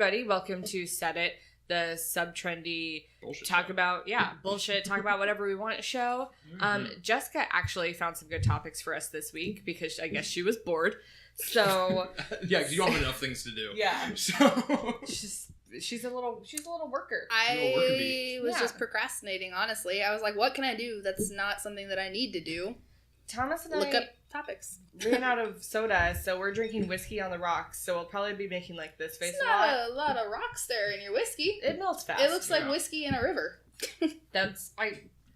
everybody. Welcome to Seddit, the subtrendy bullshit talk about whatever we want show. Jessica actually found some good topics for us this week because I guess she was bored. So yeah, because you don't have enough things to do. Yeah. So she's a little worker. I was just procrastinating, honestly. I was like, what can I do that's not something that I need to do? Thomas and Look I up topics. ran out of soda, so we're drinking whiskey on the rocks. So we'll probably be making like this face It's not a lot of rocks there in your whiskey. It melts fast. It looks like whiskey in a river. That's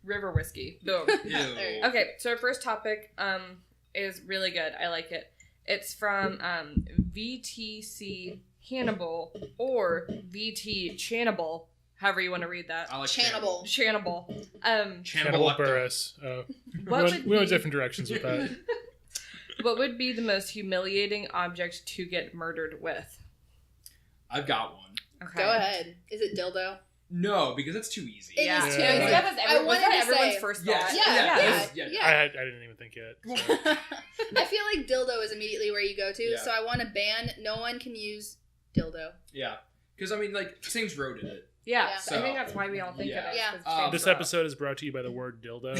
river whiskey. Boom. Okay, so our first topic is really good. I like it. It's from VTC Hannibal or VT Channibal. However you want to read that. I like Channibal. Channibal Burris. We went different directions with that. What would be the most humiliating object to get murdered with? I've got one. Okay. Go ahead. Is it dildo? No, because that's too easy. It is too easy. I wanted to everyone's say, first yes. thought. Yeah. I didn't even think yet. So. I feel like dildo is immediately where you go to, Yeah. so I want to ban no one can use dildo. Yeah. Because, I mean, like, Saints Row did it. Yeah, So, I think that's why we all think of it. Yeah. This episode is brought to you by the word dildo.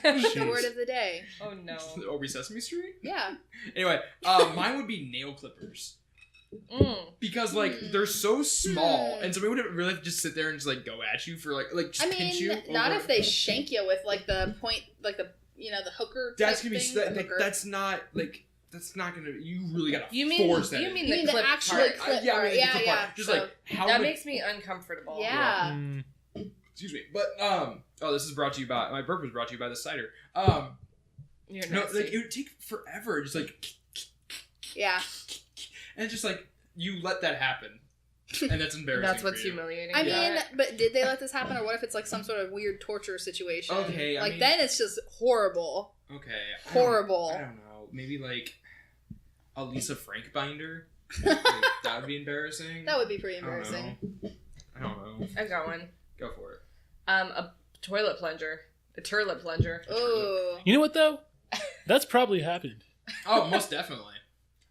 The word of the day. Oh, no. Over Sesame Street? Yeah. Anyway, mine would be nail clippers. Mm. Because, like, they're so small, and so we would really just sit there and just, like, go at you for, like just pinch you. Not if they shank you with, like, the point, like, the hooker That's type gonna be, thing. that's not, like, that's not gonna, you really gotta You force that. mean the clip actual part. clip Yeah, part. I mean, the clip part. Yeah. Just, So, like, how that would- makes me uncomfortable. yeah. Excuse me. But, this is brought to you by, my burp was brought to you by the cider. You're No, nasty. like, it would take forever, just, like, Yeah. and just, like, you let that happen. And that's embarrassing. That's what's for you. humiliating. I about mean, it. but did they let this happen, or what if it's, like, some sort of weird torture situation? Okay, I mean- then it's just horrible. Okay. Horrible. I don't know. Maybe, like, a Lisa Frank binder? Like, that would be embarrassing. That would be pretty I don't embarrassing. I don't know. I got one. Go for it. A toilet plunger. A turlet plunger. Ooh. You know what, though? That's probably happened. Oh, most definitely.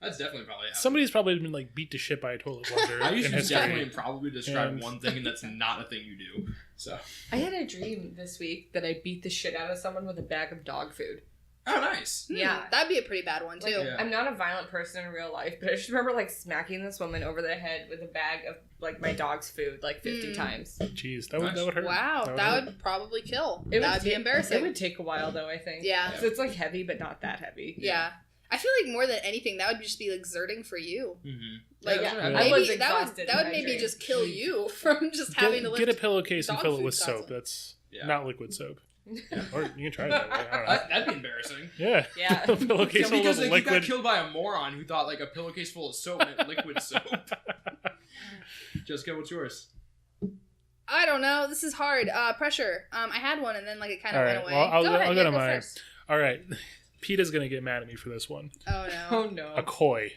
That's definitely probably happened. Somebody's probably been, like, beat to shit by a toilet plunger I in used to history. definitely probably describe And- one thing, and that's not a thing you do. So. I had a dream this week that I beat the shit out of someone with a bag of dog food. Oh, nice. Yeah. That'd be a pretty bad one, too. Like, Yeah. I'm not a violent person in real life, but I just remember, like, smacking this woman over the head with a bag of, like, my dog's food, like, 50 times. Jeez, that would hurt. Wow, hurt. that would probably kill. It That would be embarrassing. It would take a while, though, I think. Yeah. So it's, like, heavy, but not that heavy. Yeah. I feel like more than anything, that would just be exerting for you. Mm-hmm. Like, Yeah, I maybe was that exhausted would in my maybe dream. just kill you from just having to lift. Get a pillowcase and dog fill it food with soap. constantly. That's Yeah. not liquid soap. Or you can try it that way. I don't know. That'd be embarrassing. Yeah. Yeah. A pillowcase full Because of like, you got liquid. killed by a moron who thought like a pillowcase full of soap meant liquid soap. Jessica, what's yours? I don't know. This is hard. Pressure. I had one and then like it kind of All went right. away. Well, I'll ahead. go Yeah, to mine. first. All right. PETA's going to get mad at me for this one. Oh no. Oh, no. A koi.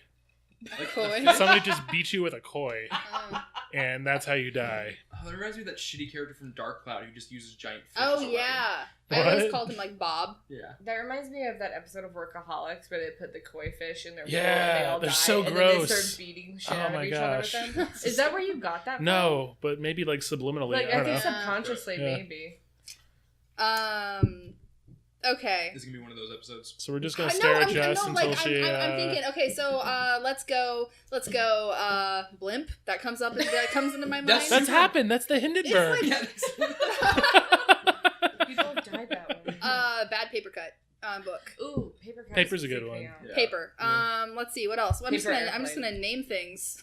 Like, Koi. Somebody just beat you with a koi, Oh. and that's how you die. Oh, that reminds me of that shitty character from Dark Cloud who just uses giant fish. Oh as a yeah. I What? always called him like Bob. weapon. Yeah. That reminds me of that episode of Workaholics where they put the koi fish in their bowl Yeah, and they all they're die, so and then they gross. start beating the shit Oh out my of each gosh. other with them. Is that where you got that from? No, but maybe like subliminally. Like, I I don't think know. subconsciously, Yeah. maybe. Okay. This is gonna be one of those episodes. So we're just gonna stare at Jess until like, she. I'm thinking. Okay, so let's go. Blimp. That comes up. That comes into my mind. That's happened. That's the Hindenburg. It's Yeah. People have died that way. Bad paper cut book. Ooh, paper cuts Paper's a good freak one. me out. Yeah. Paper. Let's see what else. I'm just Paper gonna airplane. name things.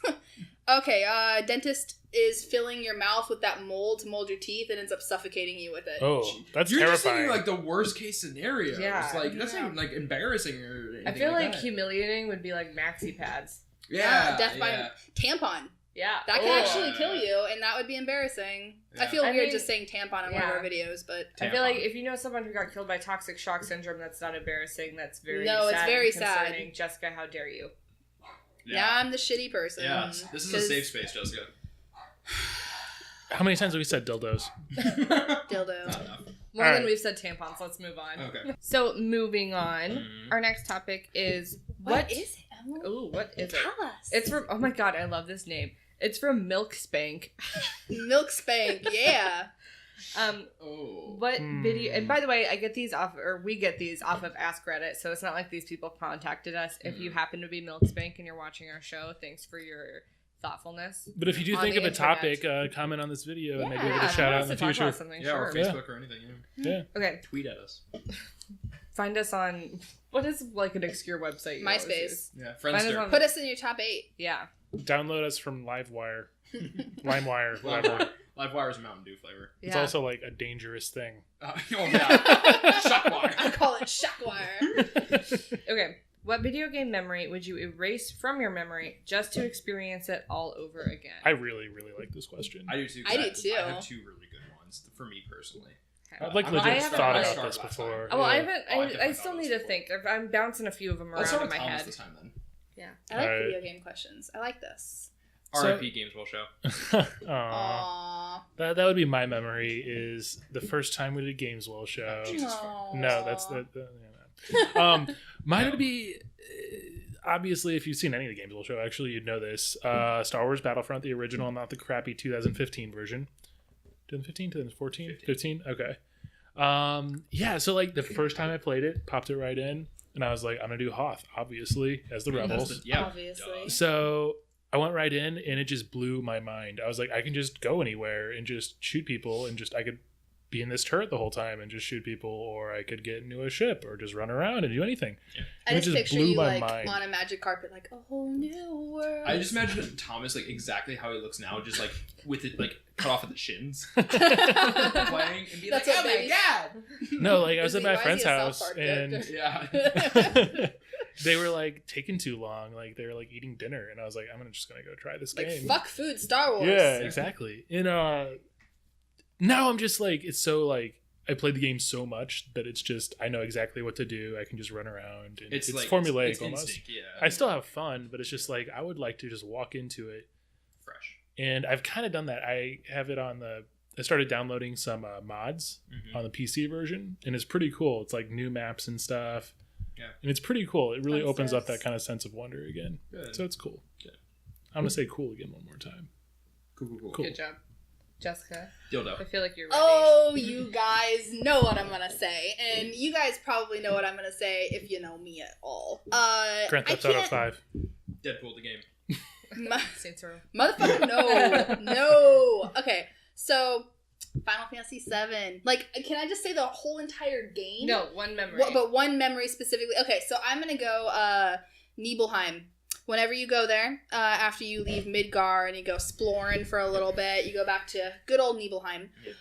Okay. Dentist is filling your mouth with that mold to mold your teeth and ends up suffocating you with it. Oh, that's You're just terrifying. thinking like the worst case scenario. Yeah. It's like that's Yeah. not even like embarrassing or anything. I feel like that. humiliating would be like maxi pads. Yeah. Death yeah. by tampon. Yeah. That Ooh. can actually kill you, and that would be embarrassing. I Yeah. feel I weird mean, just saying tampon in one of yeah. our videos, but I feel like Tampon. if you know someone who got killed by toxic shock syndrome, that's not embarrassing. That's very No, it's sad very and concerning. sad. Jessica, how dare you? now I'm the shitty person. Yeah. This is a 'cause safe space, Jessica. How many times have we said dildos? Dildo. Not enough. More All than right. we've said tampons. Let's move on. Okay. So moving on, Mhm. our next topic is What is it, Emily? Ooh, what is it? Tell us. It's from. Oh my god, I love this name. It's from Milk Spank. Milk Spank, yeah. What video? And by the way, we get these off of Ask Reddit, so it's not like these people contacted us. If you happen to be Milk Spank and you're watching our show, thanks for your thoughtfulness. But if you do think of a topic, comment on this video and maybe we'll get a shout out in the future. Or Facebook or anything. Yeah. Okay. Tweet at us. Find us on what is like an obscure website? MySpace. Yeah, Friendster. Put us in your top 8. Yeah. Download us from LiveWire, LimeWire. LiveWire is Mountain Dew flavor. Yeah. It's also like a dangerous thing. Oh yeah. Shockwire. I call it Shockwire. Okay. What video game memory would you erase from your memory just to experience it all over again? I really, really like this question. I do too. I do too. I have 2 really good ones for me personally. I've like legit thought about this before. Oh, well, I still need to think. I'm bouncing a few of them around in my head. This time, then. Yeah. I like video game questions. I like this. R.I.P. Games World Show. Aww. That would be my memory. Is the first time we did Games World Show. No, that's mine would be obviously if you've seen any of the Games World Show. Actually, you'd know this. Star Wars Battlefront, the original, not the crappy 2015 version. 2015, 2014, 15. Okay. Yeah. So like the first time I played it, popped it right in, and I was like, I'm gonna do Hoth, obviously, as the Rebels. Obviously. So I went right in and it just blew my mind. I was like, I can just go anywhere and just shoot people and I could be in this turret the whole time and just shoot people, or I could get into a ship or just run around and do anything. Yeah. I just picture you like on a magic carpet, like a whole new world. I just imagine Thomas like exactly how he looks now, just like with it like cut off at the shins, playing and be That's like, "Oh my god!" No, like I was at my friend's house and they were like taking too long. Like they were like eating dinner, and I was like, I'm just gonna go try this game. Fuck food, Star Wars. Yeah, exactly. And now I'm just like, it's so like I played the game so much that it's just I know exactly what to do. I can just run around. And it's like, formulaic it's almost. Instinct, yeah. I still have fun, but it's just like I would like to just walk into it fresh. And I've kind of done that. I have it on I started downloading some mods on the PC version, and it's pretty cool. It's like new maps and stuff. Yeah. And it's pretty cool. It really opens up that kind of sense of wonder again. Good. So it's cool. Good. I'm going to say cool again one more time. Cool. Good job. Jessica. Dildo. I feel like you're ready. Oh, you guys know what I'm going to say. And you guys probably know what I'm going to say if you know me at all. Grand Theft Auto 5. Deadpool the game. Saints Row. Motherfucker, no. Okay, so Final Fantasy 7. Like, can I just say the whole entire game? No, one memory. But one memory specifically. Okay, so I'm gonna go Nibelheim. Whenever you go there, after you leave Midgar and you go exploring for a little bit, you go back to good old Nibelheim. Yeah.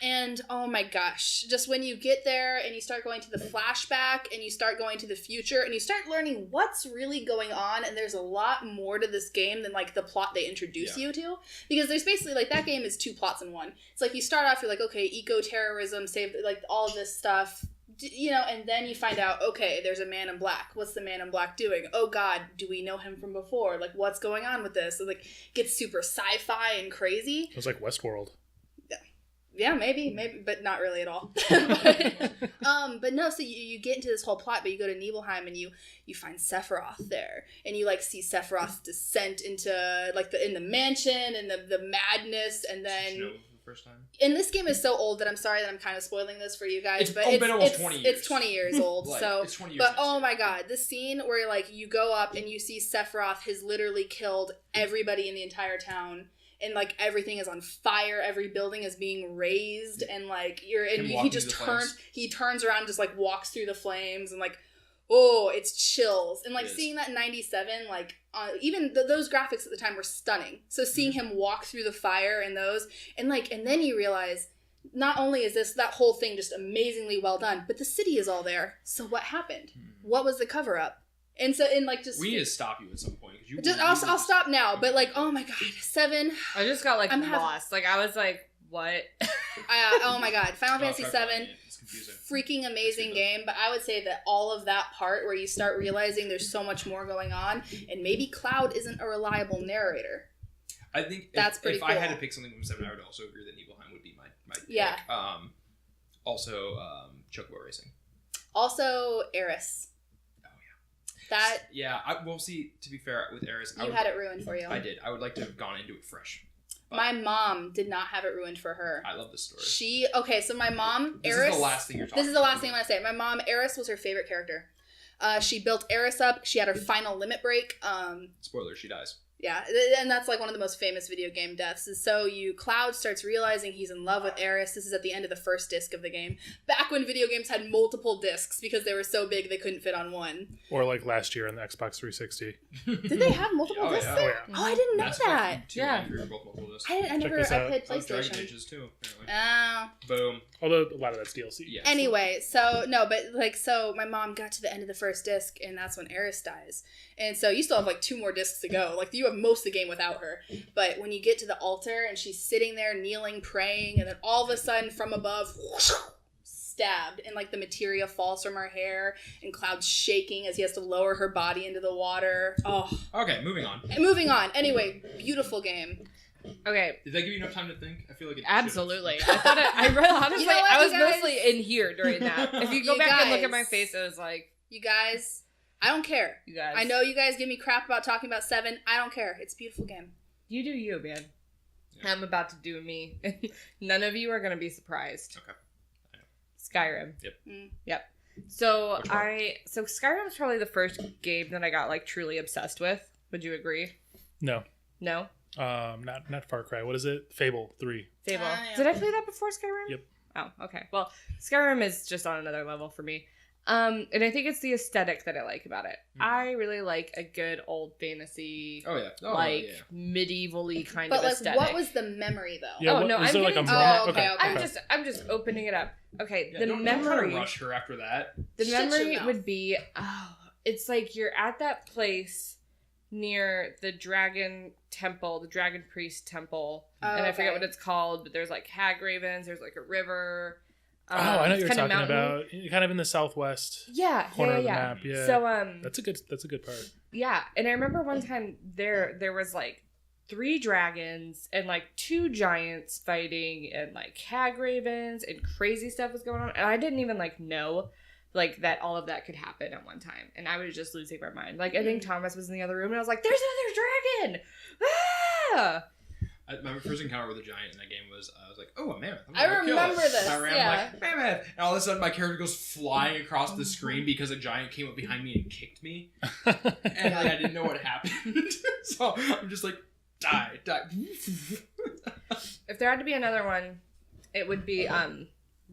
And oh my gosh, just when you get there and you start going to the flashback and you start going to the future and you start learning what's really going on, and there's a lot more to this game than like the plot they introduce you to, because there's basically like that game is 2 plots in one. It's like you start off, you're like, okay, eco-terrorism, save like all of this stuff, you know, and then you find out, okay, there's a man in black. What's the man in black doing? Oh God, do we know him from before? Like, what's going on with this? So, like, gets super sci-fi and crazy. It was like Westworld. Yeah, maybe, but not really at all. But no, so you get into this whole plot, but you go to Nibelheim and you find Sephiroth there, and you like see Sephiroth's descent into like in the mansion and the madness, and then. Did you know the first time? And this game is so old that I'm sorry that I'm kind of spoiling this for you guys, but it's been almost 20 years. It's 20 years old, like, so. It's 20 years. But oh my God, the scene where like you go up and you see Sephiroth has literally killed everybody in the entire town. And like everything is on fire, every building is being razed, and like he turns around and just like walks through the flames, and like, oh, it's chills. And like seeing that in 97, like even those graphics at the time were stunning. So seeing him walk through the fire and those, and then you realize not only is that whole thing just amazingly well done, but the city is all there. So what happened? What was the cover up? And so, we need to stop you at some point. I'll stop now. But like, oh my God, 7. I just got like lost. Like I was like, what? Oh my God, Final Fantasy 7, freaking amazing game. But I would say that all of that part where you start realizing there's so much more going on, and maybe Cloud isn't a reliable narrator. I think that's pretty cool. If I had to pick something from 7, I would also agree that Nibelheim would be my pick. Yeah. Also, Chocobo Racing. Also, Eris. That Yeah, well, see, to be fair, with Eris, you had it ruined for you. I did. I would like to have gone into it fresh. But my mom did not have it ruined for her. I love this story. So my mom, This Eris. is the last thing you're talking about. This is the last thing I'm going to say. My mom, Eris, was her favorite character. She built Eris up. She had her final limit break. Spoiler, she dies. Yeah, and that's like one of the most famous video game deaths. Is so Cloud starts realizing he's in love with Eris. This is at the end of the first disc of the game. Back when video games had multiple discs because they were so big they couldn't fit on one. Or like last year on the Xbox 360. Did they have multiple discs there? Oh, yeah. Oh, I didn't know Mass that. Effect 2 Yeah. and 3 were both multiple discs. I played Dragon PlayStation. Ages too, apparently. Oh. Boom. Although a lot of that's DLC. Yeah. Anyway, so my mom got to the end of the first disc, and that's when Eris dies. And so you still have like 2 more discs to go. Like you have most of the game without her. But when you get to the altar and she's sitting there kneeling, praying, and then all of a sudden from above, whoosh, stabbed, and like the materia falls from her hair, and Cloud's shaking as he has to lower her body into the water. Oh. Okay, moving on. And moving on. Anyway, beautiful game. Okay. Did that give you enough time to think? I feel like it Absolutely. I thought I really honestly, You know what, I was you guys? mostly in here during that. If you go You back and look at guys. my face, it was like, You guys, I don't care. you guys. I know you guys give me crap about talking about 7. I don't care. It's a beautiful game. You do you, man. Yeah. I'm about to do me. None of you are going to be surprised. Okay. Skyrim. Yep. Yep. So Which one? so Skyrim was probably the first game that I got like truly obsessed with. Would you agree? No. No? Not Far Cry. What is it? Fable 3. Fable. Yeah. Did I play that before Skyrim? Yep. Oh, okay. Well, Skyrim is just on another level for me. And I think it's the aesthetic that I like about it. I really like a good old fantasy, Oh yeah. medieval-y kind But of like, aesthetic. what was the memory though? Yeah, Oh, no, is I'm there like a getting to moment? that. Oh, okay. I'm just opening it up. Okay, Yeah, the don't try memory. to rush her after that. The Shut your memory mouth. would be, it's like you're at that place near the dragon temple, the dragon priest temple, Oh, and I forget okay. what it's called, but there's like hag ravens, there's like a river. Oh, I know what it's you're kinda talking mountain. about. Kind of in the southwest Yeah, corner yeah, of the yeah. map. Yeah. So That's a good part. yeah, and I remember one time there was like 3 dragons and like 2 giants fighting and like hag ravens and crazy stuff was going on, and I didn't even like know like that all of that could happen at one time, and I was just losing my mind. Like I think Thomas was in the other room and I was like, "There's another dragon!" Ah! My first encounter with a giant in that game was I was like, "Oh, a mammoth!" I gonna kill it. remember this, I ran yeah. like mammoth, and all of a sudden my character goes flying across the screen because a giant came up behind me and kicked me, and like I didn't know what happened. So I'm just like, die. If there had to be another one, it would be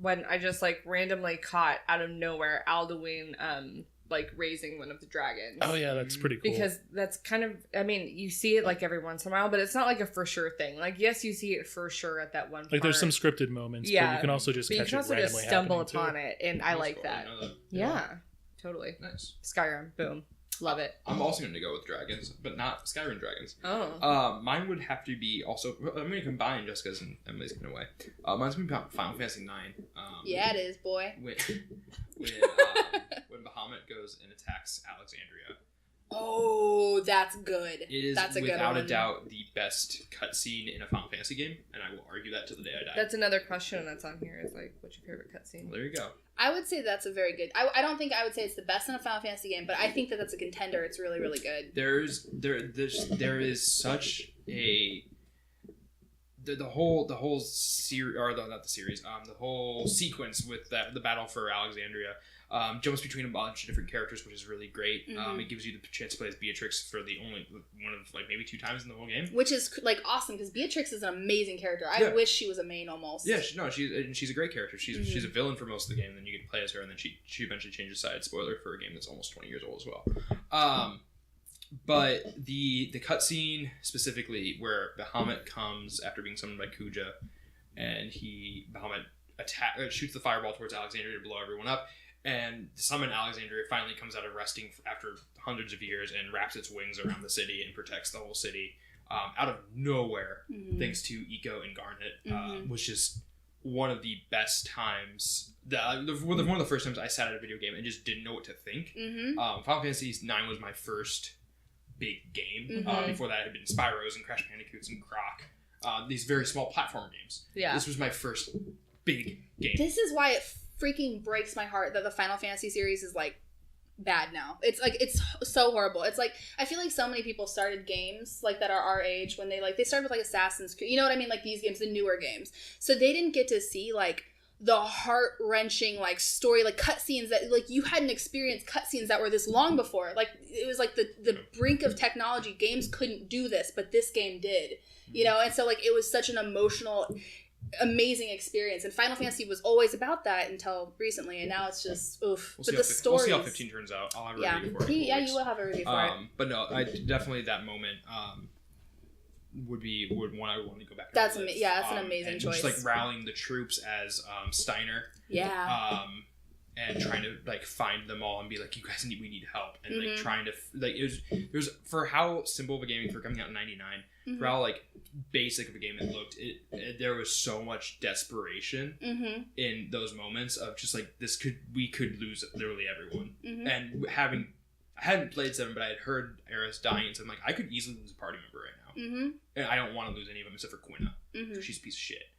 when I just like randomly caught out of nowhere Alduin like raising one of the dragons. Oh yeah, that's pretty cool. Because that's kind of, I mean, you see it like every once in a while, but it's not like a for sure thing. Like, yes, you see it for sure at that one part. like there's some scripted moments, but Yeah. you can also just but you catch can it also randomly just stumble happening, upon too. it, and I That's like cool. that. I know that. Yeah, totally. Nice. Skyrim, boom. Love it. I'm also going to go with dragons, but not Skyrim dragons. Oh. Mine would have to be also. I'm going to combine Jessica's and Emily's in a way. Mine's going to be Final Fantasy IX. Yeah, it is, boy. When Bahamut goes and attacks Alexandria, Oh, that's good. it is That's a good without a one. doubt the best cutscene in a Final Fantasy game, and I will argue that till the day I die. That's another question that's on here is like, what's your favorite cutscene? There you go. I would say that's a very good. I don't think I would say it's the best in a Final Fantasy game, but I think that that's a contender. It's really, really good. There is such a the whole series, or not the series, the whole sequence with the battle for Alexandria jumps between a bunch of different characters, which is really great. Mhm. It gives you the chance to play as Beatrix for the only one of like maybe 2 times in the whole game. Which is like awesome because Beatrix is an amazing character. I Yeah. wish she was a main almost. Yeah, she's a great character. She's Mhm. a villain for most of the game, and then you get to play as her, and then she eventually changes sides. Spoiler for a game that's almost 20 years old as well. But the cutscene specifically where Bahamut comes after being summoned by Kuja, and Bahamut shoots the fireball towards Alexandria to blow everyone up, and the summon Alexandria finally comes out of resting after hundreds of years and wraps its wings around the city and protects the whole city out of nowhere, Mhm. thanks to Eco and Garnet, Mhm. was just one of the best times. One of the first times I sat at a video game and just didn't know what to think. Mm-hmm. Final Fantasy IX was my first big game. Mhm. Before that, it had been Spyros and Crash Bandicoots and Croc. These very small platform games. Yeah. This was my first big game. This is why it freaking breaks my heart that the Final Fantasy series is like bad now. It's like, it's so horrible. It's like, I feel like so many people started games like that are our age when they started with like Assassin's Creed, you know what I mean, like these games, the newer games, so they didn't get to see like the heart-wrenching like story, like cutscenes that like you hadn't experienced cutscenes that were this long before. Like it was like the brink of technology. Games couldn't do this, but this game did, you know. And so like it was such an emotional, amazing experience, and Final Fantasy was always about that until recently, and now it's just oof. We'll but the story, we'll see how 15 turns out. I'll have a review for it. Yeah, you will have a review for it. But no, I definitely that moment would one I would want to go back. And That's relive. that's an amazing choice. Just like rallying the troops as Steiner. Yeah. And trying to like find them all and be like, you guys we need help, and like trying to like it was for how simple of a game for coming out in '99, for how like basic of a game it looked. There was so much desperation in those moments of just like we could lose literally everyone, and I hadn't played 7, but I had heard Eris dying, and so I'm like, I could easily lose a party member right now, and I don't want to lose any of them except for Quina. She's a piece of shit.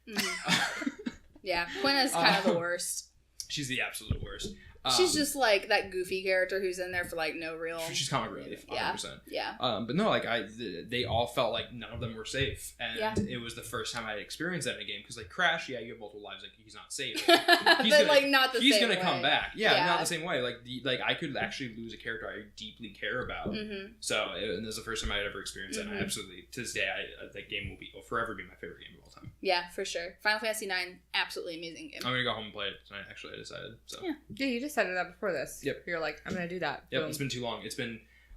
Yeah, Quina's kind of the worst. She's the absolute worst. She's just like that goofy character who's in there for like no real. She's comic relief, 100%. Yeah. But no, like they all felt like none of them were safe, and it was the first time I experienced that in a game. Because like Crash, you have multiple lives. Like he's not safe. He's gonna come back. Yeah, not the same way. Like I could actually lose a character I deeply care about. So and this is the first time I had ever experienced that. And I absolutely, to this day, that game will forever be my favorite game of all time. Yeah, for sure. Final Fantasy 9, absolutely amazing game. I'm gonna go home and play it tonight. Actually, I decided. So yeah, you decided that before this. Yep. You're like, I'm gonna do that. Yep. Boom. It's been too long.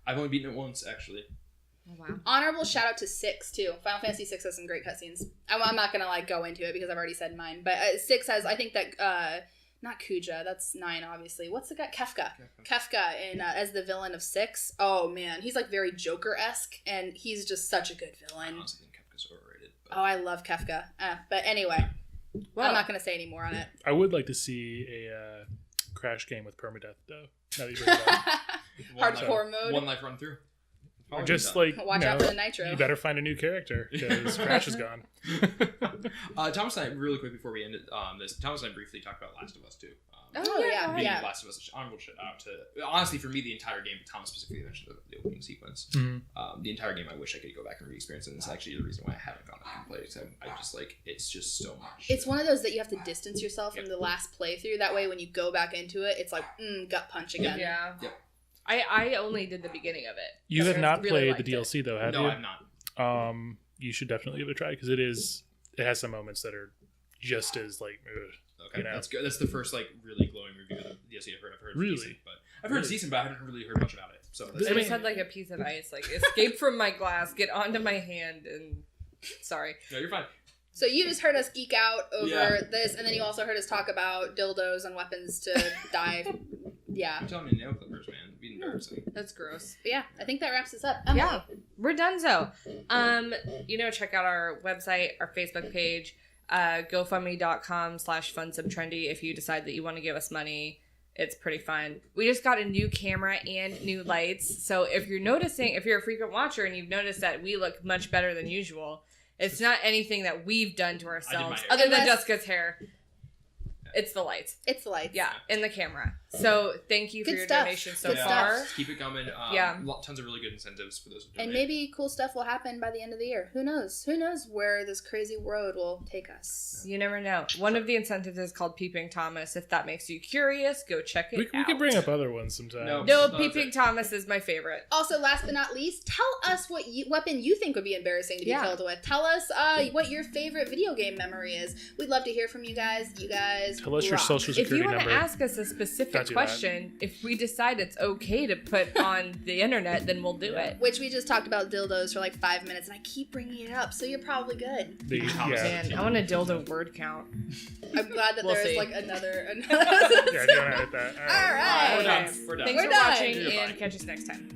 I've only beaten it once actually. Oh, wow. Honorable shout out to 6 too. Final Fantasy 6 has some great cutscenes. I'm not gonna like go into it because I've already said mine, but 6 has, I think that not Kuja, that's 9 obviously. What's the guy? Kefka in as the villain of 6. Oh man, he's like very Joker-esque, and he's just such a good villain. I honestly think Kefka's overrated. But... Oh, I love Kefka. But anyway, I'm not gonna say any more on it. I would like to see a Crash game with permadeath though. Now that you bring it up. Hardcore mode. One life run through. Or just like watch out for the nitro. You better find a new character because Crash is gone. Thomas and I, really quick before we end this, Thomas and I briefly talked about Last of Us 2. Yeah. Last of Us, honorable shout out to, honestly for me, the entire game, but Thomas specifically mentioned the opening sequence. The entire game, I wish I could go back and re-experience it, and it's actually the reason why I haven't gone back and played it, because I just like, it's just so much. It's one of those that you have to distance yourself from the last playthrough, that way when you go back into it, it's like, gut punch again. Yeah. Yep. I only did the beginning of it. You have not really played the DLC though, have you? No, I have not. You should definitely give it a try because it has some moments that are just as like. Okay, you know? that's good. That's the first like really glowing review of the DLC I've heard. Really? I've heard it's decent, but I haven't really heard much about it. So I just had like a piece of ice, like escape from my glass, get onto my hand, and sorry. No, you're fine. So you just heard us geek out over this, and then you also heard us talk about dildos and weapons to die. Yeah. You're telling me nail clippers, man. It'd be embarrassing. That's gross. But yeah, I think that wraps us up. Yeah, we're done. So, check out our website, our Facebook page, GoFundMe.com/FunSubtrendy if you decide that you want to give us money. It's pretty fun. We just got a new camera and new lights. So if you're a frequent watcher and you've noticed that we look much better than usual, it's not anything that we've done to ourselves other than Jessica's hair. It's the lights. Yeah, and the camera. So thank you for your donations so far. Keep it coming. Tons of really good incentives for those who donate. And maybe cool stuff will happen by the end of the year. Who knows? Who knows where this crazy road will take us? You never know. One of the incentives is called Peeping Thomas. If that makes you curious, go check it out. We can bring up other ones sometime. No, Peeping Thomas is my favorite. Also, last but not least, tell us what weapon you think would be embarrassing to be killed with. Tell us what your favorite video game memory is. We'd love to hear from you guys. You guys tell us your social security number. If you want to ask us a specific question, if we decide it's okay to put on the internet, then we'll do it. Which we just talked about dildos for like 5 minutes, and I keep bringing it up, so you're probably good. Man, I want a dildo word count. I'm glad that there is like another. Yeah, don't edit that. All right. We're done. Thanks for watching, and catch us next time.